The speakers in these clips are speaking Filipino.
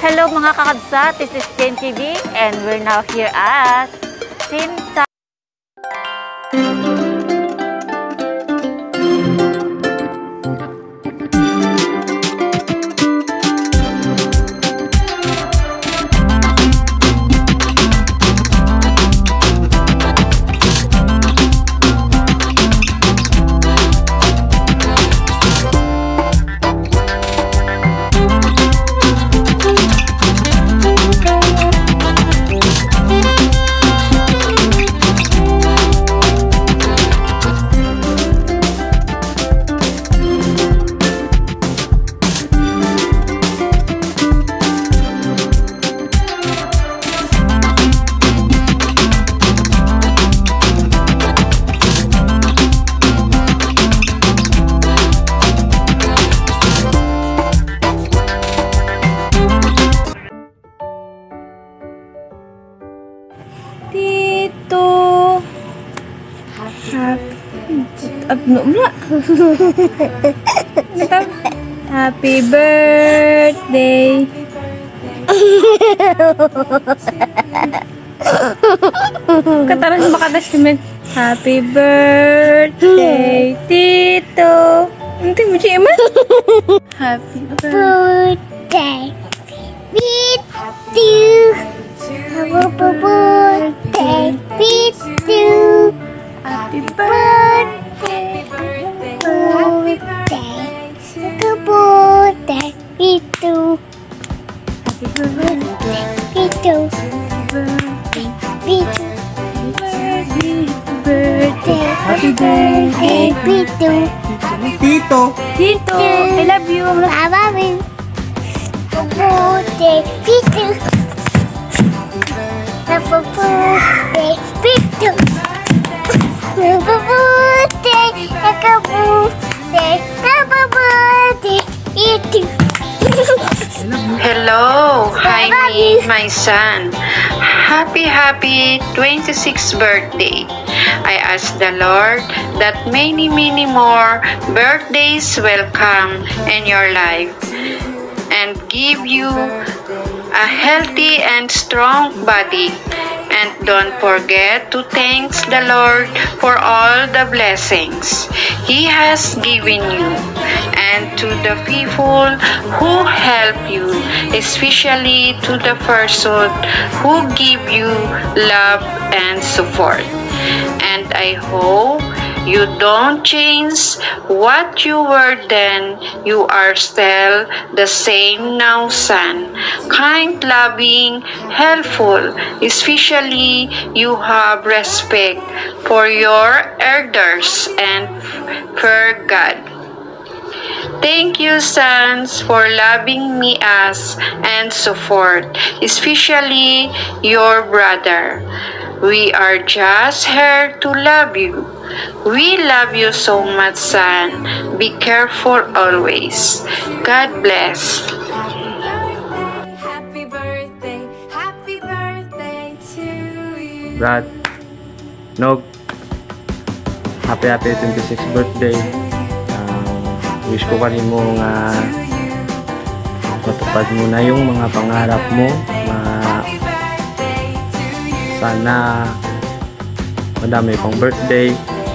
Hello mga kakabsat, this is Jen TV and we're now here at Sinta. Happy birthday. Kataran makadas naman. Happy birthday, Tito. Hindi mo siya man. Happy birthday, Tito. Happy birthday, Tito. Happy birthday. Itu. Happy birthday, itu. Happy birthday, Tito. Tito. Tito, I love you. I love you. Happy birthday, Tito. Happy birthday, Tito. Happy birthday, happy birthday, happy birthday, Tito. Hello, hi me, my son. Happy 26th birthday. I ask the Lord that many more birthdays will come in your life and give you a healthy and strong body. And don't forget to thank the Lord for all the blessings He has given you, and to the people who help you, especially to the person who give you love and support. And I hope you don't change what you were then. You are still the same now, son. Kind, loving, helpful. Especially you have respect for your elders and for God. Thank you, sons, for loving me as and support, especially your brother. We are just here to love you. We love you so much, son. Be careful always. God bless. Happy birthday to you. Brad, Nog, happy 26th birthday. Wish ko kanin mo nga matupad mo na yung mga pangarap mo. Sana madami pang birthday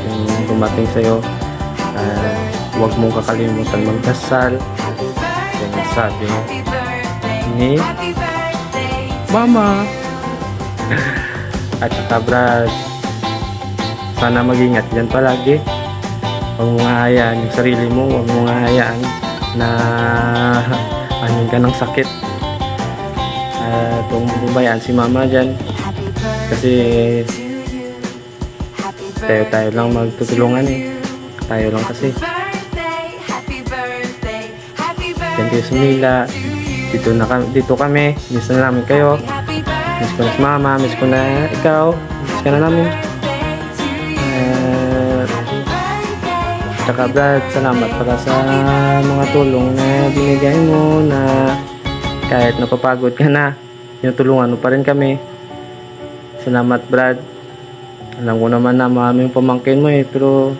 yung dumating sa'yo. Huwag mong kakalimutan magdasal. Yan ang sabi ni Mama. At saka Brad, sana mag-ingat dyan palagi. Huwag mong hahayaan yung sarili mo. Huwag mong hahayaan na anin ka ng sakit. Huwag mong bubayaan si Mama dyan. Kasi tayo lang magtutulungan eh. Tayo lang kasi. Diyan kayo sa Manila. Dito kami. Miss na namin kayo. Miss ko na si Mama. Miss ko na ikaw. Miss ka na namin. Tsaka Brad, salamat para sa mga tulong na binigay mo, na kahit napapagod ka na, tinutulungan mo pa rin kami. Salamat Brad. Alam ko naman na maraming pamangkin mo eh, pero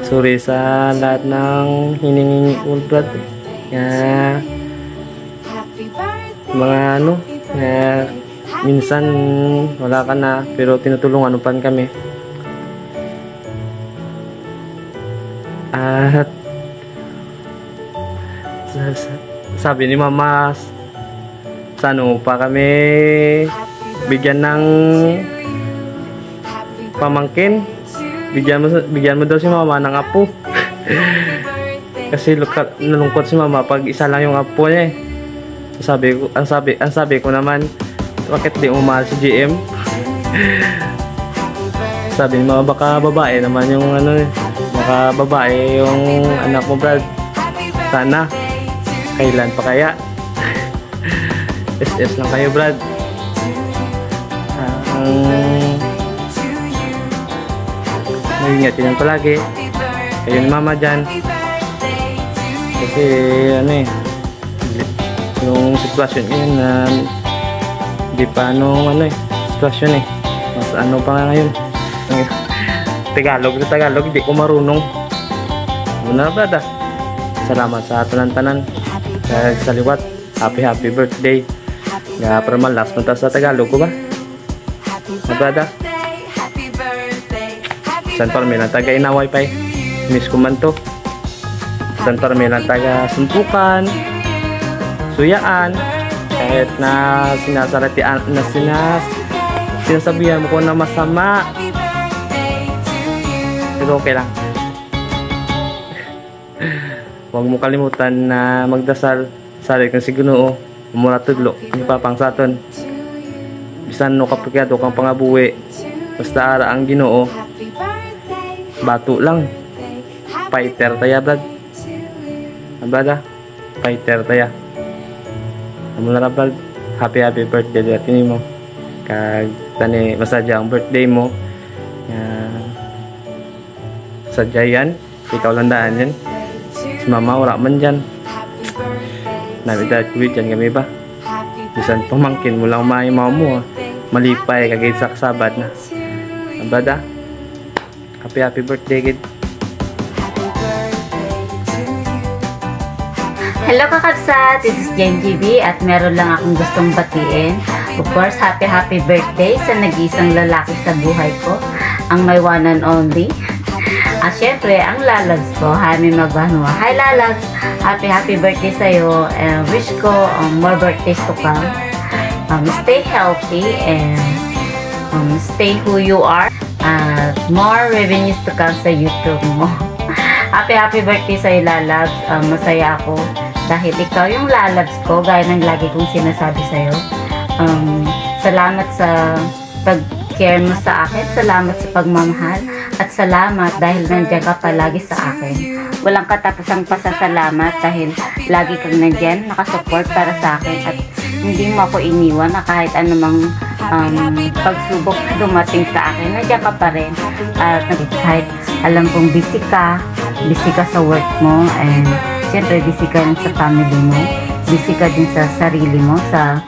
sorry sa lahat ng hiningi ko Brad. Kaya mga ano, minsan wala ka na pero tinutulungan mo pa rin kami. At sabi ni Mama, sa ano pa kami bigyan ng pamangkin. Bigyan mo daw si Mama ng apo. Kasi nalungkot si Mama pag isa lang yung apo niya eh. Ang sabi ko naman, bakit di mo mahal si GM? Sabi ni Mama, baka babae naman yung ano eh. Baka babae yung anak mo, Brad. Sana. Kailan pa kaya? SS lang kayo, Brad. Mag-ingatin lang palagi. Kayo ni Mama dyan. Kasi ano eh, yung sitwasyon yun na hindi pa ano eh, sitwasyon eh. Mas ano pa nga ngayon. Tagalog, hindi ko marunong. Muna, Brad ah. Salamat sa tanan-tanan. Sa liwat, happy birthday. Nga para malas man ta sa Tagalog ko ba? Brad ah. San Parmelan taga inaway pa eh. Miss ko man to. San Parmelan taga Suntukan, Suyaan. Kahit na sinasabihan mo ko na masama, pero okay lang. Huwag mo kalimutan na magdasal sa kang si Ginoo, mura tudlo ni papang saton. Bisan no kapagado kang pangabuhi, basta ara ang Ginoo. Bato lang. Fighter taya, Brad. Brad, fighter taya. Amo na, Brad. Happy birthday dati mo. Kag tani masadya ang birthday mo. Sadya yan. Ikaw lang daan yan. Si Mama wala man dyan. Nabidad kuwit dyan kami ba? Bisan pamangkin mo lang maimaw mo. Malipay kagay sa kasabat na. Brad, happy birthday, kid. Hello kakabsat, this is Jen GB at meron lang akong gustong batiin. Of course, happy birthday sa nag-iisang lalaki sa buhay ko, ang my one and only. At syempre, ang lalabs ko, Jaime Magbanua. Hi lalabs, happy birthday sa'yo, and wish ko more birthdays to come. Stay healthy and stay who you are. More revenues to come sa YouTube mo. Happy birthday sa'yo lalabs, masaya ako. Dahil ikaw yung lalabs ko, gaya ng lagi kong sinasabi sa'yo. Salamat sa pag-care mo sa akin, salamat sa pagmamahal, at salamat dahil nandiyan ka palagi sa akin. Walang katapusang pasasalamat dahil lagi kang nandiyan, nakasupport para sa akin, at hindi mo ako iniwan na kahit anumang pagsubok na dumating sa akin, nandiyan ka pa rin. At kahit alam kong busy ka sa work mo, and siyempre, busy ka rin sa family mo. Busy ka din sa sarili mo, sa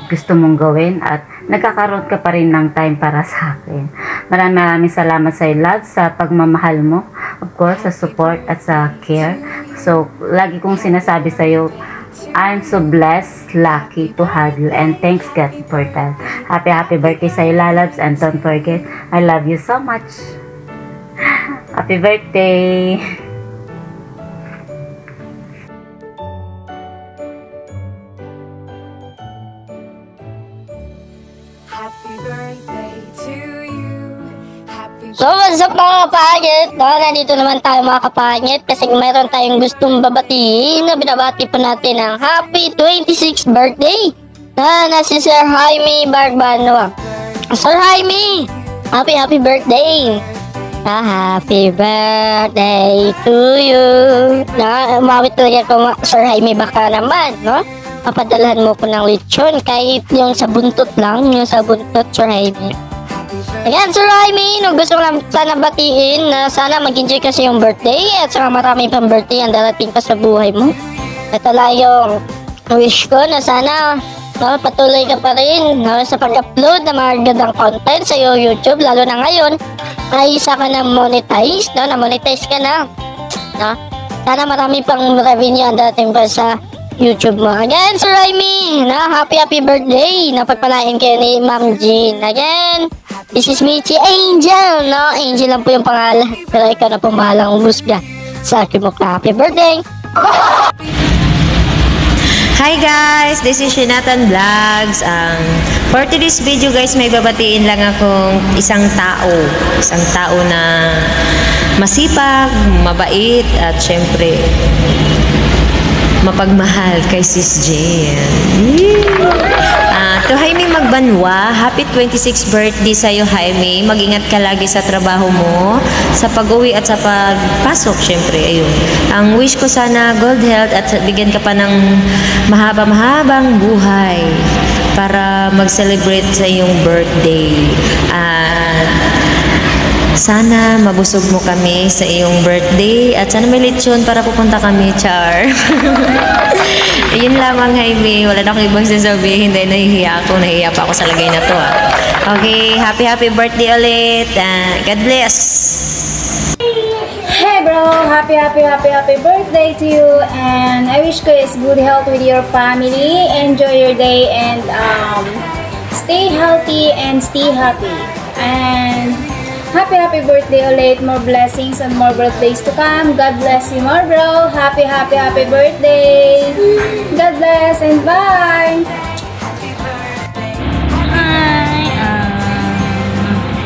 gusto mong gawin. At nagkakaroon ka pa rin ng time para sa akin. Maraming salamat sa love, sa pagmamahal mo. Of course, sa support at sa care. So, lagi kong sinasabi sa'yo, I'm so blessed, lucky to have you. And thanks God for that. Happy birthday sa'yo, lalabs. And don't forget, I love you so much. Happy birthday! Happy birthday to you. So, what's up mga kapangit? Nandito naman tayo mga kapangit kasi mayroon tayong gustong babatiin na binabati po natin ang happy 26th birthday na si Sir Jaime Magbanua. Sir Jaime, happy birthday! Happy birthday to you. Umawit talaga ko, Sir Jaime, baka naman, no? Papadalhan mo ko ng lechon kahit yung sa buntot lang, yung sa buntot, Sir Jaime. Ayan, Sir Jaime, no, gusto ko lang sana batiin na sana mag-enjoy kasi yung birthday at saka marami pang birthday ang darating pa sa buhay mo. Ito lang yung wish ko na sana patuloy ka pa rin sa pag-upload ng mga gandang content sa YouTube, lalo na ngayon ay isa ka na monetize, na-monetize ka na. Sana marami pang revenue ang darating pa sa YouTube mo. Again, Sir Jaime, happy birthday. Napagpalain kayo ni Ma'am Jean. Again, this is Michi Angel, no? Angel lang po yung pangalan. Pero ikaw na po bahalang umusga sa akin mo ka. Happy birthday! Hi guys, this is Shinatan Vlogs. For today's video guys, may babatiin lang akong isang tao na masipag, mabait at syempre mapagmahal kay Sis Jen. To Jaime Magbanwa, happy 26th birthday sa'yo, Jaime. Mag-ingat ka lagi sa trabaho mo, sa pag-uwi at sa pagpasok, syempre, ayun. Ang wish ko sana, good health at bigyan ka pa ng mahaba-mahabang buhay para mag-celebrate sa iyong birthday. At sana mabusog mo kami sa iyong birthday at sana may lechon para pupunta kami, Char. Ayun lamang, Jaime. Wala na akong ibang sasabihin dahil nahihiya pa ako sa lagay na to. Okay, happy birthday ulit. God bless. Hey bro, happy birthday to you, and I wish you is good health with your family. Enjoy your day and stay healthy and stay happy. And happy birthday ulit. More blessings and more birthdays to come. God bless you more, bro. Happy birthday. God bless and bye. Hi!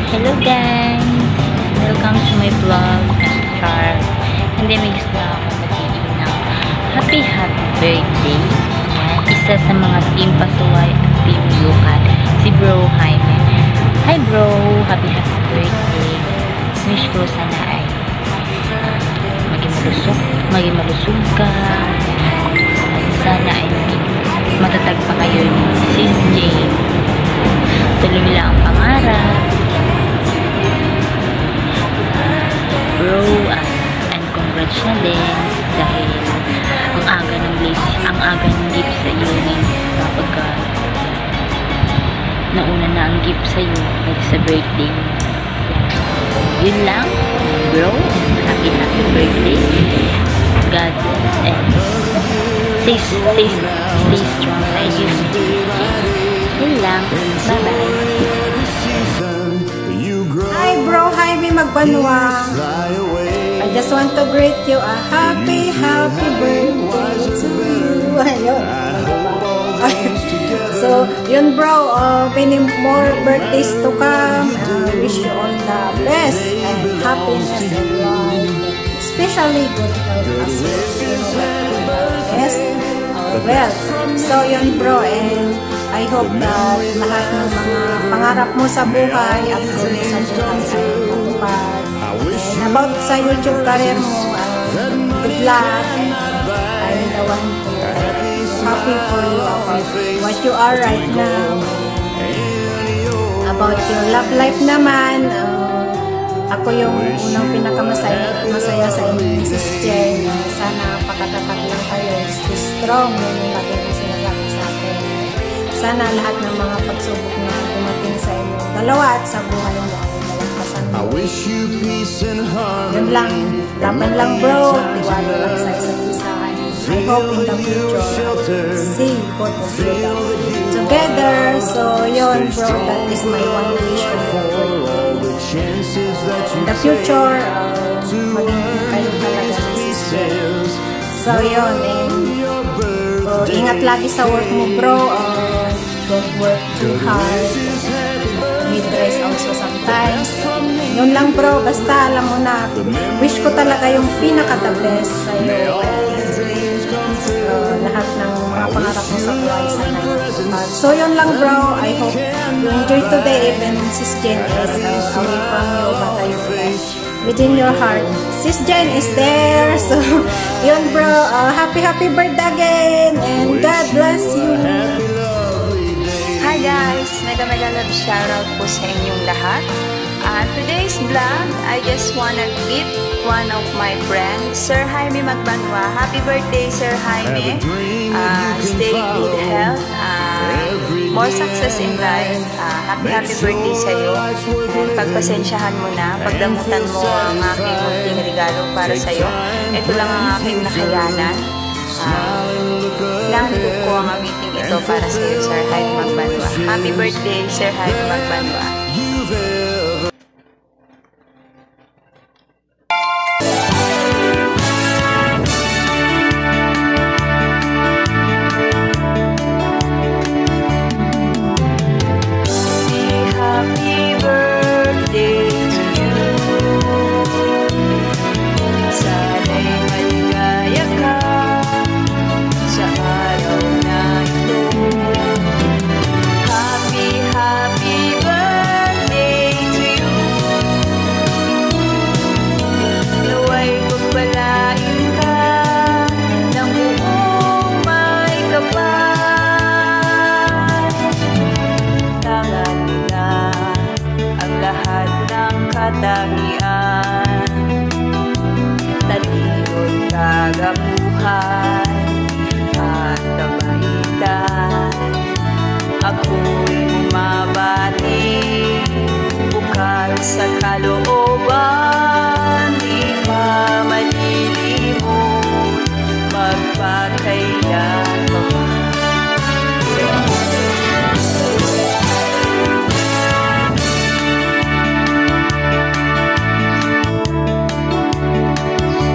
Hello guys! Welcome to my vlog, Char. Hindi, may gusto na ako batiin ng happy birthday. Yan, isa sa mga team Pasuway at team Lukat, si Bro Jaime. Hi bro! Happy birthday. Wish ko sana ay maging malusog ka. At sana ay matatag pa kayo ni Sis Jane. Tuloy lang ang pangarap. Bro, and congrats na din dahil ang aga ng gift sa iyo kapag nauna na ang gift sa iyo dahil sa birthday mo. Yun lang, bro. Happy birthday. God bless and stay strong sa iyo. Yun lang. Bye-bye. Hi bro, Jaime Magbanwa. I just want to greet you a happy birthday to you. Ayun. So, yun bro, many more birthdays to come. Wish you all the best and happiness in life. Especially good health as well. Yes? Well, so yun bro, and I hope that lahat ng mga pangarap mo sa buhay at goal mo sa buhay ay matupad. And about sa YouTube career mo, good luck. I want to happy for you about what you are right now. About your love life naman, ako yung unang pinakamasaya sa inyo, Sis Jen. Sana pakatatag lang kayo, stay strong, yun yung lagi yung sinasabi sa akin. Sana lahat ng mga pagsubok na dumating sa inyo dalawa at sa buhay mo ay malagpasan mo. Yun lang, laban lang bro, tiwala lang sa isa't isa. I hope in the future see both of you together. So yun bro, that is my one wish for you. In the future, maging kayo talaga ni Sis Jen. So yun, so, ingat lagi sa work mo bro. Don't work too hard. Need rest also sometimes. Yun lang bro, basta alam mo na, wish ko talaga yung pinaka-the best sa'yo. Lahat ng mga pangarap mo sa buhay sana. So yun lang bro, I hope you enjoy today even Sis Jen is away from you, but I hope within your heart Sis Jen is there. So yun bro, happy birthday again and God bless you. Hi guys, mega love shoutout po sa inyong lahat. Today's vlog, I just wanna greet one of my friends, Sir Jaime Magbanwa. Happy birthday, Sir Jaime. Stay good health. More success in life. Happy birthday sa'yo. And pagpasensyahan mo na, pagdamutan mo ang aking munting regalo para sa'yo. Ito lang ang aking nakayanan. Landok ko ang awiting ito para sa iyo, Sir Jaime Magbanwa. Happy birthday, Sir Jaime Magbanwa. Happy birthday to you. Sana'y maligaya ka sa araw na ito. Happy, happy birthday to you. Nawa'y pagpalain ka ng buong may kapal. Tangan na ang lahat ng katangian, talihod, kagapuhan at kabaitan. Ako'y bumabati, bukal sa kalooban, di ka malilimot, magpakailan pa man.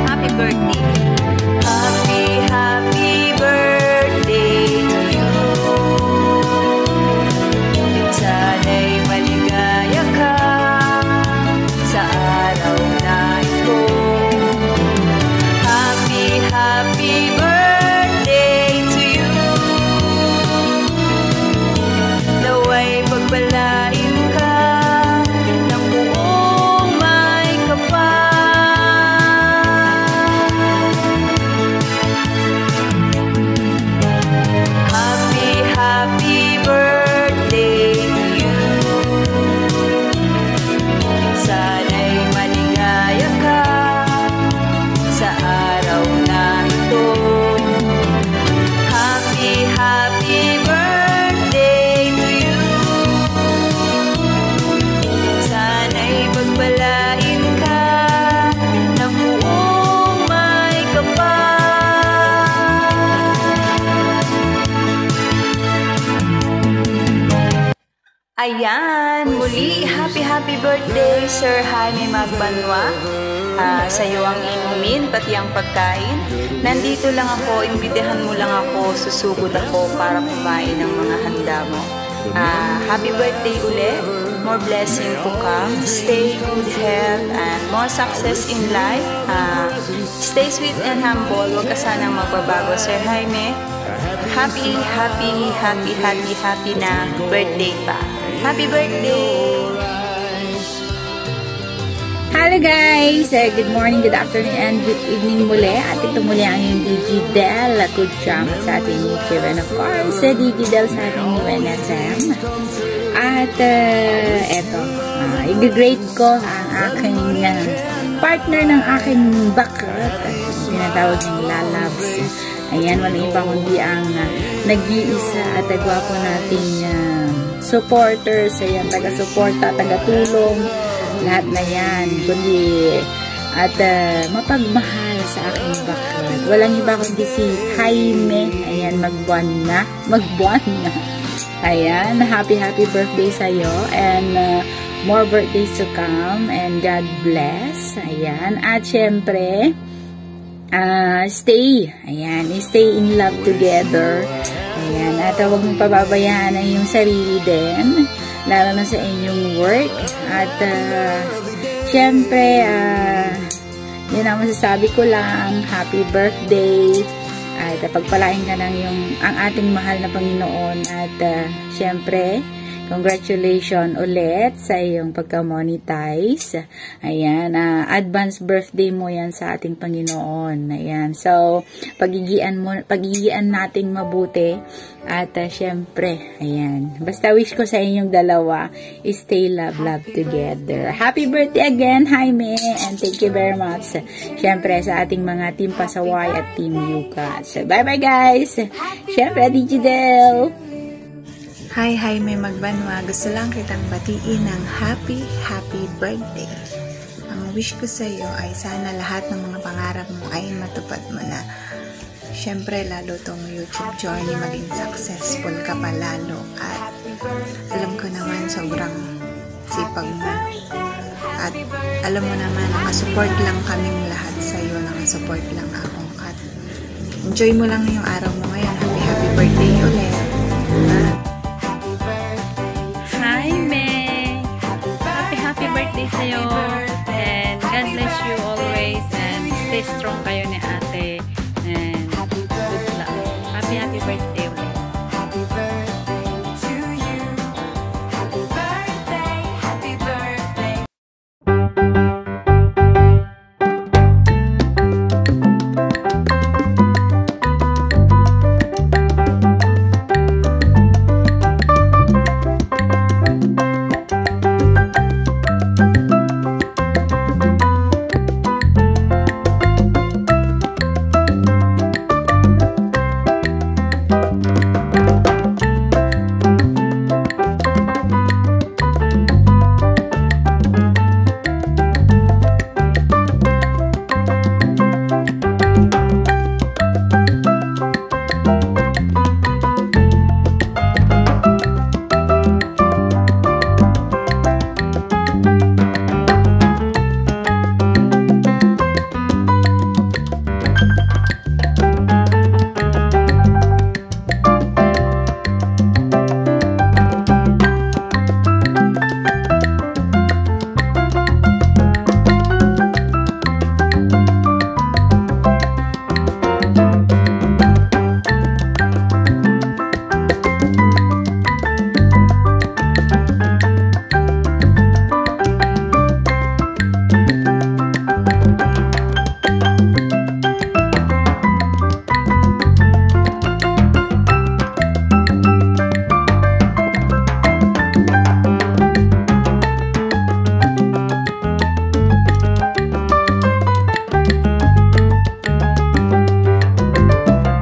Happy birthday. Happy, happy birthday to you. Sana'y maligaya ka sa araw na ito. Happy, happy birthday to you. Nawa'y pagbalain ka ng buong may kapal. Happy, happy birthday to you. Sana'y maligaya ka sa araw na ito. Happy, happy birthday to you. Sana'y pagbalain ka ng buong may kapal. Ayan, muli, happy birthday, Sir Jaime Magbanwa. Sa iyo ang inumin, pati ang pagkain. Nandito lang ako, imbitahan mo lang ako, susugod ako para kumain ng mga handa mo. Happy birthday ulit. More blessing to come. Stay good health and more success in life. Stay sweet and humble. Huwag ka sanang magbabago, Sir Jaime. Happy na birthday pa. Happy birthday! Hello guys! Good morning, good afternoon, and good evening muli. At ito muli ang yung Digidel. Good job sa ating YouTube. And of course, Digidel sa ating UNSM. At eto, i-grade ko ang aking partner ng aking bakat. Tinatawag niyang lalabs. Ayan, wala iba kundi ang nag-iisa at gwapo nating supporters. Ayan, taga-suporta, taga-tulong. Lahat na yan. Kundi at mapagmahal sa aking bakat. Walang iba kundi si Jaime. Ayan, magbuwan na. Ayan, happy birthday sa'yo. And more birthdays to come. And God bless. Ayan. At syempre, stay. Ayan, stay in love together. Ayan, at huwag mong pababayaan ang iyong sarili din, lalo na sa inyong work. At syempre, yun ang masasabi ko lang. Happy birthday. At pagpalain ka ng ang ating mahal na Panginoon. At syempre, congratulations ulit sa iyong pagka-monetize. Ayan, advance birthday mo yan sa ating Panginoon. Ayan, so, pagigian nating mabuti. At syempre, ayan, basta wish ko sa inyong dalawa, stay love together. Happy birthday again, Jaime, and thank you very much. Syempre, sa ating mga Team Pasaway at Team Yuka. So, bye-bye guys! Syempre, Digidel! Hi Jaime Magbanwa, gusto lang kitang batiin ng happy birthday. Ang wish ko sa iyo ay sana lahat ng mga pangarap mo ay matupad mo na. syempre lalo tong YouTube journey maging successful ka pa lalo. At alam ko naman sobrang sipag mo. At alam mo naman, nakasupport lang kaming lahat sa'yo, nakasupport lang ako. At enjoy mo lang yung araw mo ngayon. Happy birthday ulit.